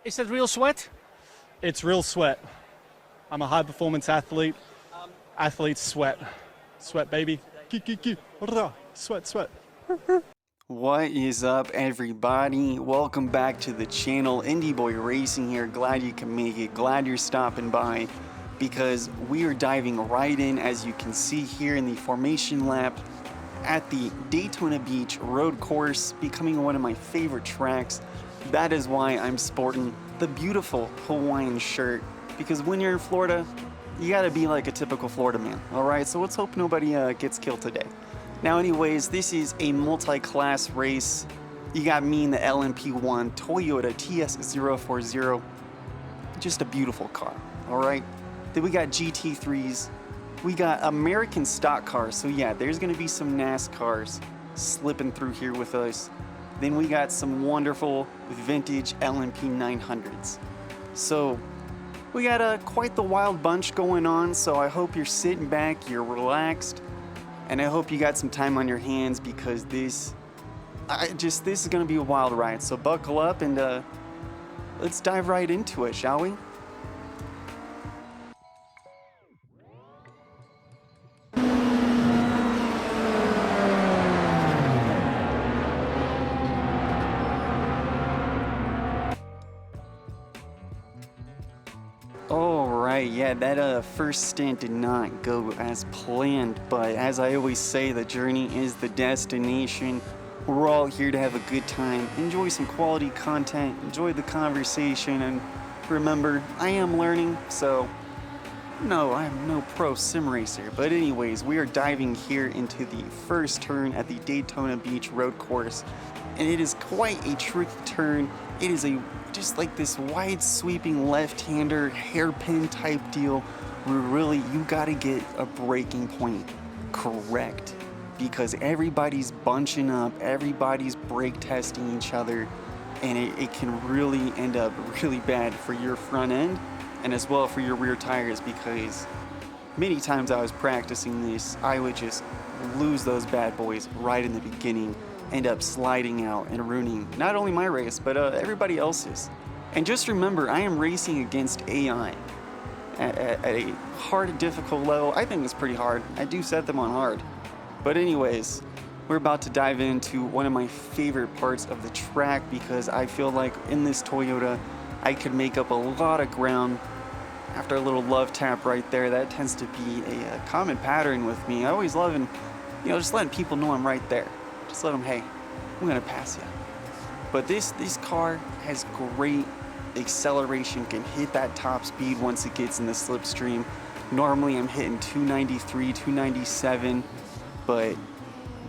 Is it real sweat? It's real sweat. I'm a high performance athlete. Athletes sweat. Sweat, baby. Sweat, sweat. What is up, everybody? Welcome back to the channel. Indie Boy Racing here. Glad you can make it. Glad you're stopping by because we are diving right in, as you can see here in the formation lap at the Daytona Beach Road Course, becoming one of my favorite tracks. That is why I'm sporting the beautiful Hawaiian shirt, because when you're in Florida, you gotta be like a typical Florida man, alright? So let's hope nobody gets killed today. Now anyways, this is a multi-class race. You got me in the LMP1 Toyota TS040. Just a beautiful car, alright? Then we got GT3s. We got American stock cars. So yeah, there's gonna be some NASCARs slipping through here with us. Then we got some wonderful vintage LMP 900s. So we got quite the wild bunch going on. So I hope you're sitting back, you're relaxed, and I hope you got some time on your hands, because this is gonna be a wild ride. So buckle up and let's dive right into it, shall we? Alright, yeah, that first stint did not go as planned, but as I always say, the journey is the destination. We're all here to have a good time, enjoy some quality content, enjoy the conversation, and remember, I am learning, so no, I am no pro sim racer. But anyways, we are diving here into the first turn at the Daytona Beach Road Course, and it is quite a tricky turn. It is just like this wide sweeping left-hander hairpin type deal where really you gotta get a braking point correct, because everybody's bunching up, everybody's brake testing each other, and it can really end up really bad for your front end and as well for your rear tires, because many times I was practicing this, I would just lose those bad boys right in the beginning, end up sliding out and ruining not only my race, but everybody else's. And just remember, I am racing against AI at a hard, difficult level. I think it's pretty hard. I do set them on hard. But anyways, we're about to dive into one of my favorite parts of the track, because I feel like in this Toyota, I could make up a lot of ground after a little love tap right there. That tends to be a common pattern with me. I always love, just letting people know I'm right there. Just let them, hey, I'm gonna pass you. But this car has great acceleration, can hit that top speed once it gets in the slipstream. Normally I'm hitting 293, 297, but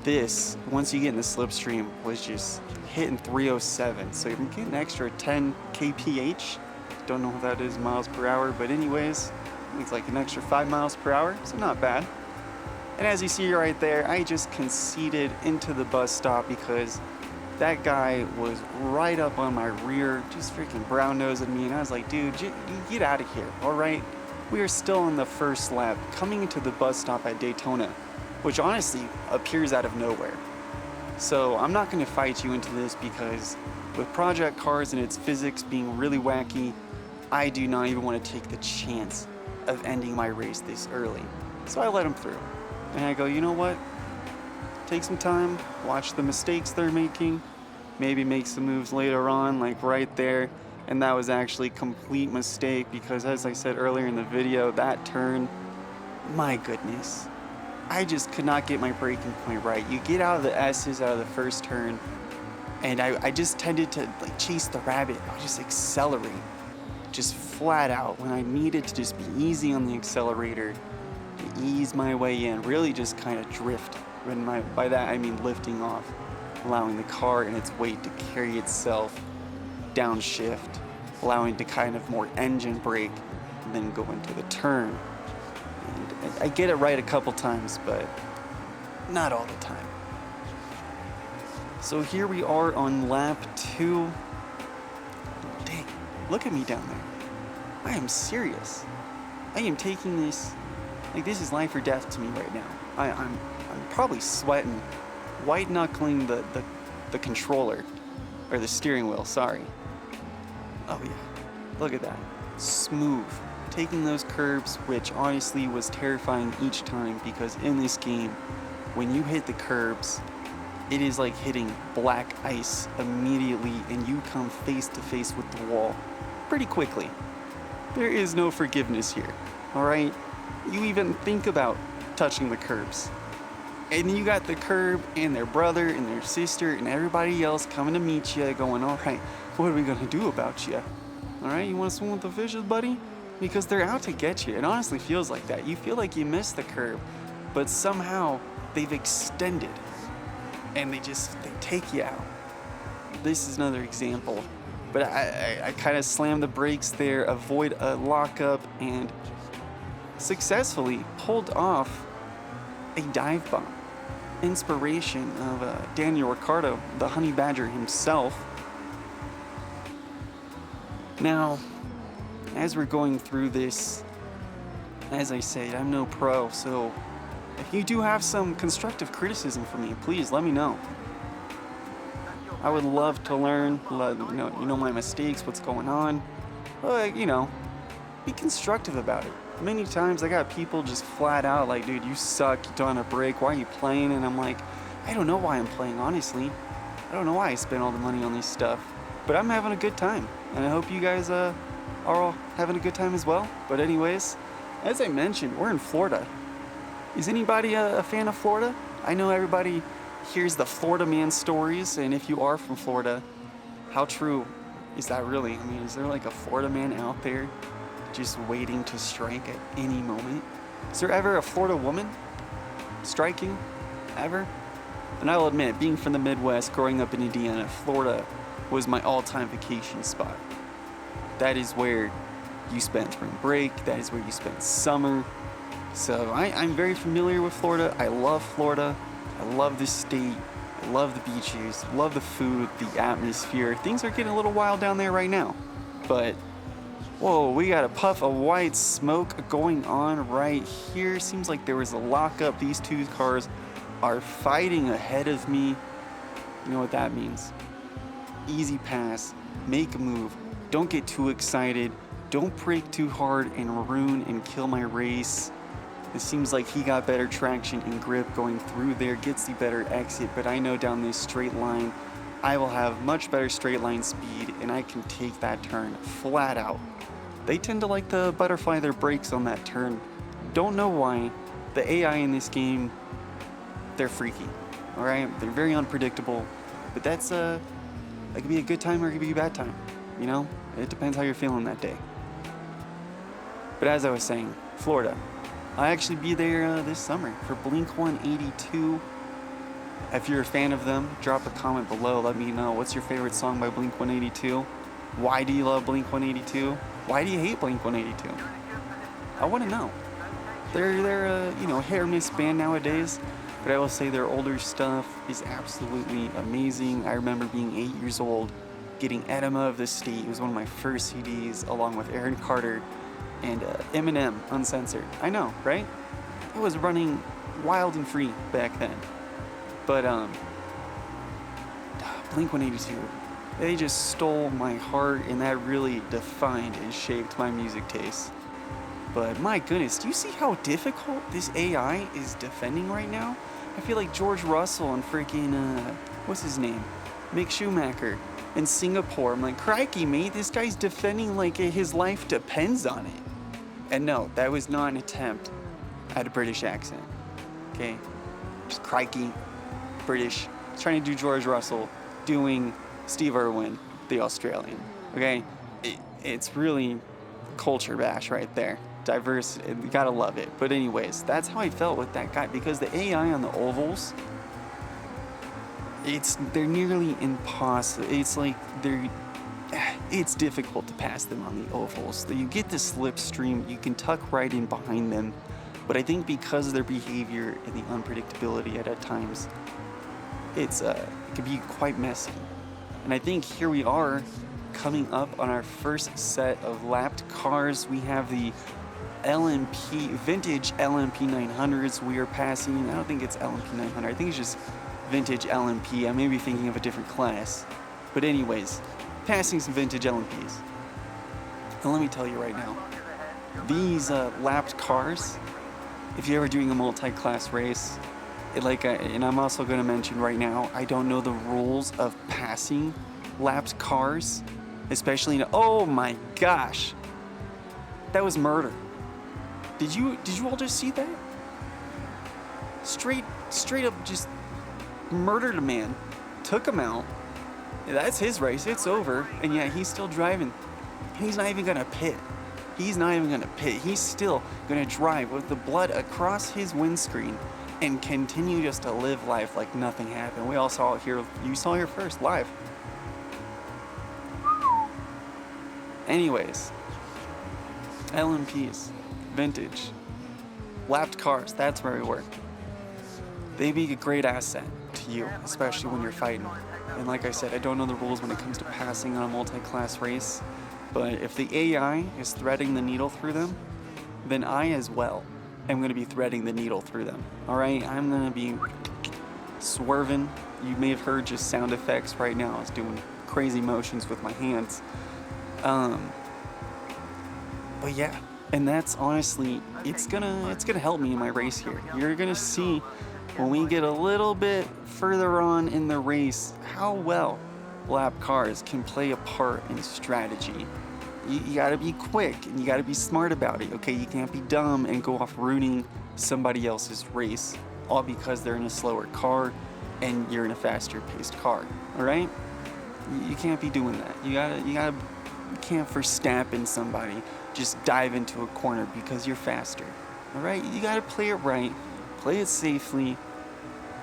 this, once you get in the slipstream, was just hitting 307. So you're getting an extra 10 kph. Don't know what that is miles per hour, but anyways, it's like an extra 5 miles per hour, so not bad. And as you see right there, I just conceded into the bus stop because that guy was right up on my rear, just freaking brown nosing me, and I was like, dude, you get out of here, all right? We are still on the first lap, coming into the bus stop at Daytona, which honestly appears out of nowhere. So I'm not gonna fight you into this, because with project cars and its physics being really wacky, I do not even want to take the chance of ending my race this early. So I let him through. And I go, you know what? Take some time, watch the mistakes they're making, maybe make some moves later on, like right there. And that was actually a complete mistake, because as I said earlier in the video, that turn, my goodness, I just could not get my braking point right. You get out of the S's out of the first turn, and I just tended to like chase the rabbit. I would just accelerate, just flat out, when I needed to just be easy on the accelerator, to ease my way in, really just kind of drift. And by that I mean lifting off, allowing the car and its weight to carry itself downshift, allowing to kind of more engine brake, and then go into the turn. And I get it right a couple times, but not all the time. So here we are on lap 2. Dang, look at me down there. I am serious. I am taking this, like, this is life or death to me right now. I'm probably sweating, white knuckling the controller, or the steering wheel, sorry. Oh yeah, look at that. Smooth. Taking those curbs, which honestly was terrifying each time because in this game, when you hit the curbs, it is like hitting black ice immediately and you come face to face with the wall pretty quickly. There is no forgiveness here, alright? You even think about touching the curbs. And you got the curb and their brother and their sister and everybody else coming to meet you going, alright, what are we gonna do about you? Alright, you wanna swim with the fishes, buddy? Because they're out to get you. It honestly feels like that. You feel like you missed the curb, but somehow they've extended and they take you out. This is another example, but I kind of slammed the brakes there, avoid a lockup, and successfully pulled off a dive bomb. Inspiration of Daniel Ricciardo, the Honey Badger himself. Now, as we're going through this, as I said, I'm no pro, so if you do have some constructive criticism for me, please let me know. I would love to learn, you know my mistakes, what's going on. Be constructive about it. Many times I got people just flat out like, dude, you suck, you don't have a break, why are you playing? And I'm like, I don't know why I'm playing, honestly. I don't know why I spend all the money on this stuff, but I'm having a good time. And I hope you guys are all having a good time as well. But anyways, as I mentioned, we're in Florida. Is anybody a fan of Florida? I know everybody hears the Florida man stories, and if you are from Florida, how true is that really? I mean, is there like a Florida man out there just waiting to strike at any moment? Is there ever a Florida woman striking? Ever? And I will admit, being from the Midwest, growing up in Indiana, Florida was my all-time vacation spot. That is where you spent spring break, that is where you spent summer. So I'm very familiar with Florida. I love Florida. I love this state. I love the beaches, love the food, the atmosphere. Things are getting a little wild down there right now. But, whoa, we got a puff of white smoke going on right here. Seems like there was a lockup. These two cars are fighting ahead of me. You know what that means. Easy pass, make a move. Don't get too excited. Don't brake too hard and ruin and kill my race. It seems like he got better traction and grip going through there, gets the better exit, but I know down this straight line, I will have much better straight line speed and I can take that turn flat out. They tend to like to butterfly their brakes on that turn. Don't know why. The AI in this game, they're freaky, all right? They're very unpredictable, but that could be a good time or it could be a bad time, you know? It depends how you're feeling that day. But as I was saying, Florida. I'll actually be there this summer for Blink-182. If you're a fan of them, drop a comment below. Let me know. What's your favorite song by Blink-182? Why do you love Blink-182? Why do you hate Blink-182? I want to know. They're a hit or miss band nowadays, but I will say their older stuff is absolutely amazing. I remember being 8 years old, getting Enema of the State. It was one of my first CDs, along with Aaron Carter and Eminem Uncensored. I know, right? It was running wild and free back then. But Blink-182, they just stole my heart, and that really defined and shaped my music taste. But my goodness, do you see how difficult this AI is defending right now? I feel like George Russell and freaking what's his name, Mick Schumacher in Singapore. I'm like, crikey, mate, this guy's defending like his life depends on it. And no, that was not an attempt at a British accent, okay? Just crikey, British. Trying to do George Russell doing Steve Irwin, the Australian, okay? It's really culture bash right there. Diverse, you gotta love it. But anyways, that's how I felt with that guy, because the AI on the ovals, they're nearly impossible. It's like it's difficult to pass them on the ovals. You get the slipstream, you can tuck right in behind them, but I think because of their behavior and the unpredictability at times, it can be quite messy. And I think here we are coming up on our first set of lapped cars. We have the vintage LMP 900s we are passing. I don't think it's LMP 900. I think it's just vintage LMP. I may be thinking of a different class. But anyways, passing some vintage LMPs. And let me tell you right now, these lapped cars, if you're ever doing a multi-class race, and I'm also going to mention right now, I don't know the rules of passing lapped cars, especially oh my gosh, that was murder. Did you all just see that? Straight up just murdered a man, took him out. That's his race, it's over, and yet he's still driving. He's not even gonna pit. He's still gonna drive with the blood across his windscreen and continue just to live life like nothing happened. We all saw it here. You saw it here first, live. Anyways, LMPs, vintage, lapped cars, that's where we were. They'd be a great asset to you, especially when you're fighting. And like I said, I don't know the rules when it comes to passing on a multi-class race, but if the AI is threading the needle through them, then I as well am going to be threading the needle through them. All right, I'm going to be swerving. You may have heard just sound effects right now. I was doing crazy motions with my hands. But yeah, and that's honestly, it's gonna help me in my race here. You're gonna see when we get a little bit further on in the race how well lap cars can play a part in strategy. You gotta be quick and you gotta be smart about it, okay? You can't be dumb and go off ruining somebody else's race all because they're in a slower car and you're in a faster paced car, all right? You can't be doing that. You can't Verstappen somebody, just dive into a corner because you're faster, all right? You gotta play it right, play it safely,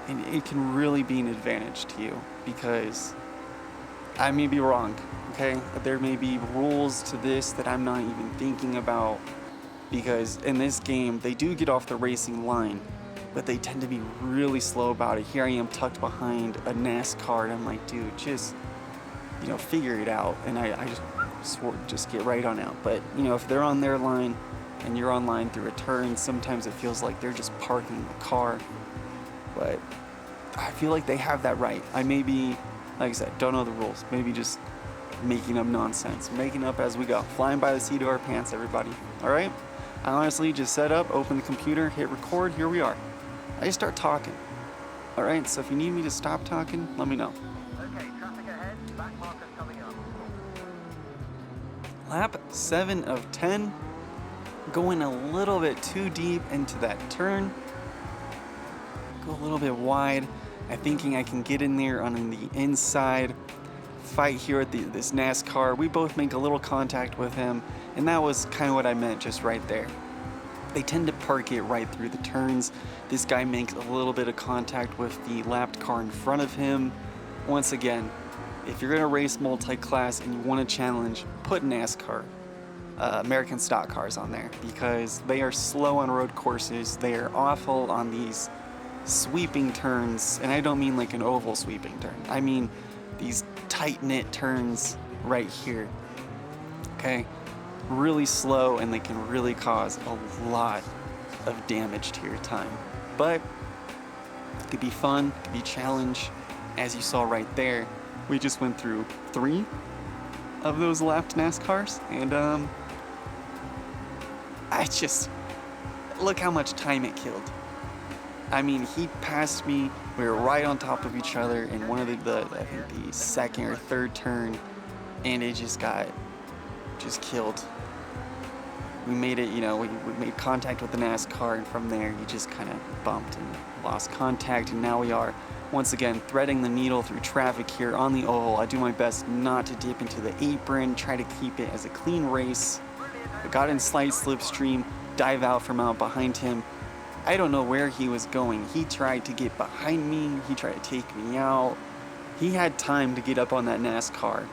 and it can really be an advantage to you because I may be wrong, okay? There may be rules to this that I'm not even thinking about because in this game, they do get off the racing line, but they tend to be really slow about it. Here I am tucked behind a NASCAR and I'm like, dude, just, figure it out. And I just get right on out. But, if they're on their line and you're on line through a turn, sometimes it feels like they're just parking the car. But I feel like they have that right. I may be, like I said, don't know the rules. Maybe just making up nonsense. Making up as we go. Flying by the seat of our pants, everybody. All right? I honestly just set up, open the computer, hit record, here we are. I just start talking. All right? So if you need me to stop talking, let me know. Okay, traffic ahead, back markers coming up. Lap 7 of 10. Going a little bit too deep into that turn. Go a little bit wide. I'm thinking I can get in there on the inside. Fight here at this NASCAR. We both make a little contact with him, and that was kind of what I meant just right there. They tend to park it right through the turns. This guy makes a little bit of contact with the lapped car in front of him. Once again, if you're gonna race multi-class and you want to challenge, put NASCAR, American stock cars on there because they are slow on road courses. They are awful on these sweeping turns, and I don't mean like an oval sweeping turn. I mean these tight-knit turns right here, okay? Really slow, and they can really cause a lot of damage to your time. But it could be fun, it could be a challenge. As you saw right there, we just went through 3 of those lapped NASCARs, and look how much time it killed. I mean, he passed me, we were right on top of each other in one of I think the second or third turn, and it just killed. We made it, we made contact with the NASCAR, and from there, you just kind of bumped and lost contact, and now we are, once again, threading the needle through traffic here on the oval. I do my best not to dip into the apron, try to keep it as a clean race. I got in slight slipstream, dive out from out behind him. I don't know where he was going. He tried to get behind me. He tried to take me out. He had time to get up on that NASCAR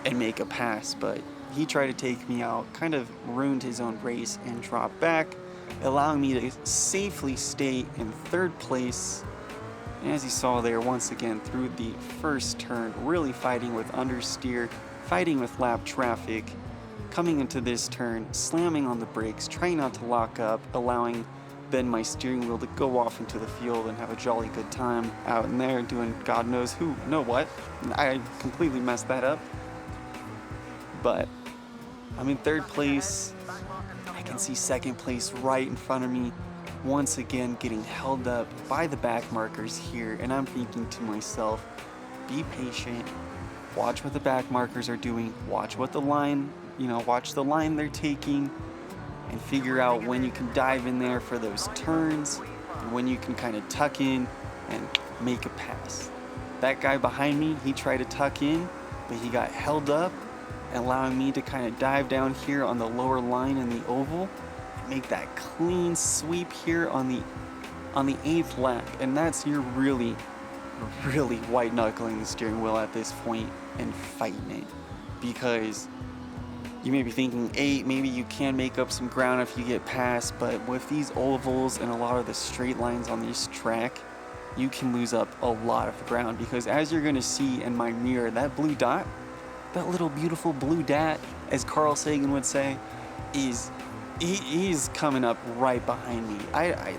and make a pass, but he tried to take me out, kind of ruined his own race and dropped back, allowing me to safely stay in third place. And as you saw there, once again, through the first turn, really fighting with understeer, fighting with lap traffic, coming into this turn, slamming on the brakes, trying not to lock up, allowing bend my steering wheel to go off into the field and have a jolly good time out in there doing God knows what. I completely messed that up. But I'm in third place. I can see second place right in front of me. Once again, getting held up by the back markers here. And I'm thinking to myself, be patient. Watch what the back markers are doing. Watch what the line, watch the line they're taking. And figure out when you can dive in there for those turns. And when you can kind of tuck in and make a pass. That guy behind me, he tried to tuck in, but he got held up, allowing me to kind of dive down here on the lower line in the oval and make that clean sweep here on the 8th lap. And that's, you're really white knuckling the steering wheel at this point and fighting it, because you may be thinking, 8, maybe you can make up some ground if you get past, but with these ovals and a lot of the straight lines on this track, you can lose up a lot of ground, because as you're going to see in my mirror, that blue dot, that little beautiful blue dot, as Carl Sagan would say, he's coming up right behind me.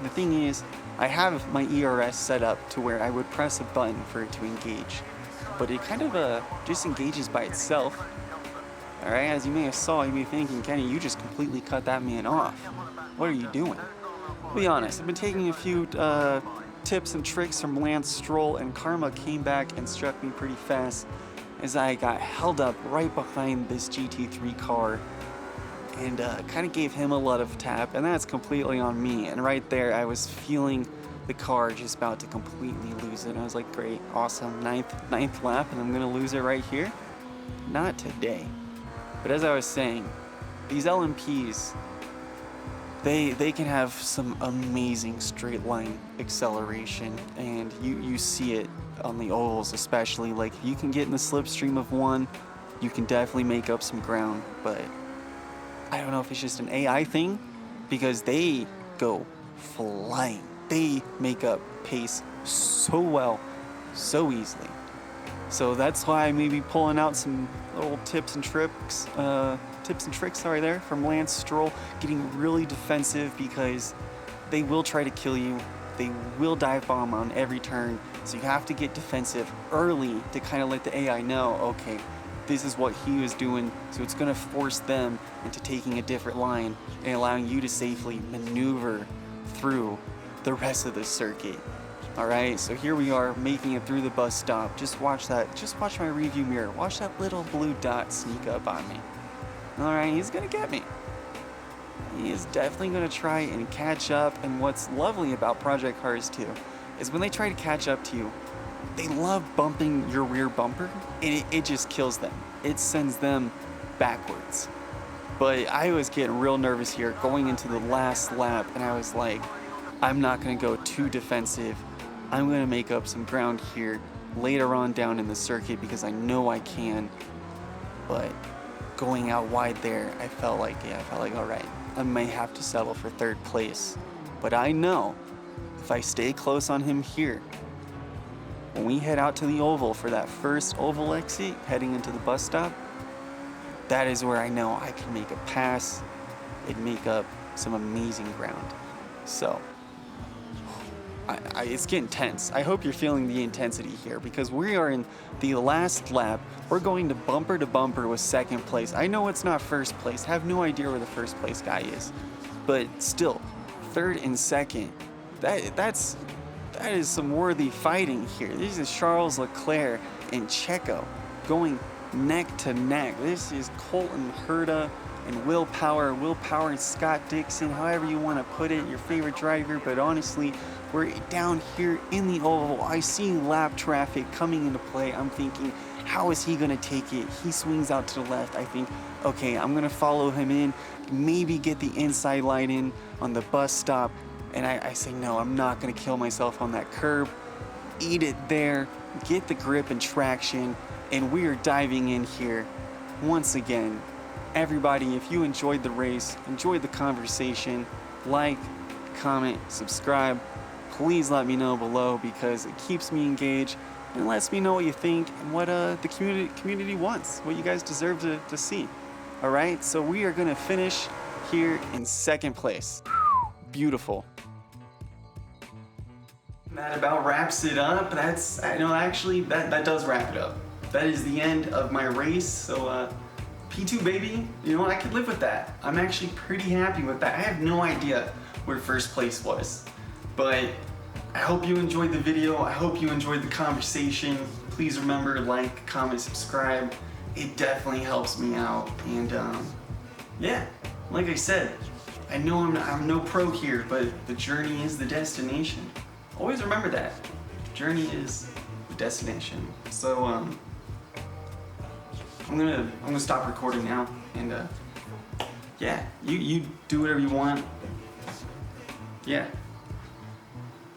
The thing is, I have my ERS set up to where I would press a button for it to engage, but it kind of just engages by itself. All right, as you may have saw, you may be thinking, Kenny, you just completely cut that man off. What are you doing? To be honest, I've been taking a few tips and tricks from Lance Stroll, and karma came back and struck me pretty fast as I got held up right behind this GT3 car and kind of gave him a lot of tap, and that's completely on me. And right there, I was feeling the car just about to completely lose it. And I was like, great, awesome, ninth lap, and I'm gonna lose it right here? Not today. But as I was saying, these LMPs, they can have some amazing straight line acceleration, and you see it on the ovals especially. Like, if you can get in the slipstream of one, you can definitely make up some ground. But I don't know if it's just an AI thing, because they go flying. They make up pace so well, so easily. So that's why I may be pulling out some little tips and tricks there from Lance Stroll, getting really defensive, because they will try to kill you. They will dive bomb on every turn. So you have to get defensive early to kind of let the AI know, okay, this is what he was doing. So it's going to force them into taking a different line and allowing you to safely maneuver through the rest of the circuit. All right, so here we are making it through the bus stop. Just watch that. Just watch my review mirror. Watch that little blue dot sneak up on me. All right, he's gonna get me. He is definitely gonna try and catch up. And what's lovely about Project Cars 2 is when they try to catch up to you, they love bumping your rear bumper, and it just kills them. It sends them backwards. But I was getting real nervous here going into the last lap, and I was like, I'm not gonna go too defensive. I'm gonna make up some ground here later on down in the circuit, because I know I can. But going out wide there, I felt like, all right, I may have to settle for third place. But I know if I stay close on him here, when we head out to the oval for that first oval exit, heading into the bus stop, that is where I know I can make a pass and make up some amazing ground. So, it's getting tense. I hope you're feeling the intensity here, because we are in the last lap. We're going to bumper with second place. I know it's not first place. I have no idea where the first place guy is, but still, third and second. That is some worthy fighting here. This is Charles Leclerc and Checo going neck to neck. This is Colton Herta and Will Power and Scott Dixon, however you want to put it, your favorite driver. But honestly, we're down here in the oval. I see lap traffic coming into play. I'm thinking, how is he going to take it? He swings out to the left. I think, okay, I'm going to follow him in, maybe get the inside line in on the bus stop. And I say, no, I'm not going to kill myself on that curb. Eat it there, get the grip and traction, and we are diving in here once again. Everybody, if you enjoyed the race, enjoyed the conversation, like, comment, subscribe. Please let me know below, because it keeps me engaged and lets me know what you think and what the community wants, what you guys deserve to see. All right, so we are going to finish here in second place. Beautiful. That about wraps it up. Actually, that does wrap it up. That is the end of my race. So P2 baby, you know, I could live with that. I'm actually pretty happy with that. I have no idea where first place was, but I hope you enjoyed the video. I hope you enjoyed the conversation. Please remember to like, comment, subscribe. It definitely helps me out. And yeah, like I said, I know I'm no pro here, but the journey is the destination. Always remember that. The journey is the destination. So I'm gonna stop recording now, and yeah, you do whatever you want. Yeah.